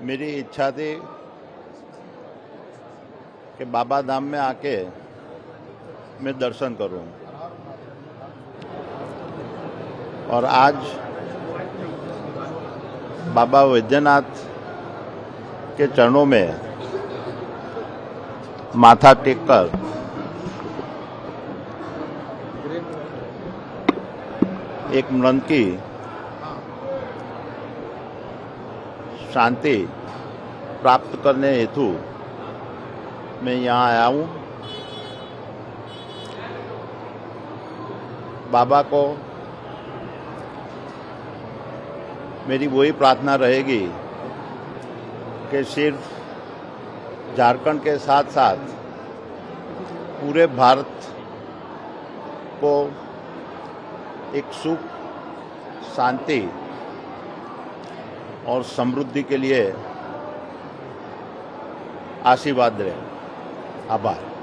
मेरी इच्छा थी कि बाबा धाम में आके मैं दर्शन करूं और आज बाबा वैद्यनाथ के चरणों में माथा टेककर एक मन की शांति प्राप्त करने हेतु मैं यहाँ आया हूँ। बाबा को मेरी वही प्रार्थना रहेगी कि सिर्फ झारखंड के साथ साथ पूरे भारत को एक सुख, शांति और समृद्धि के लिए आशीर्वाद दें। आभार।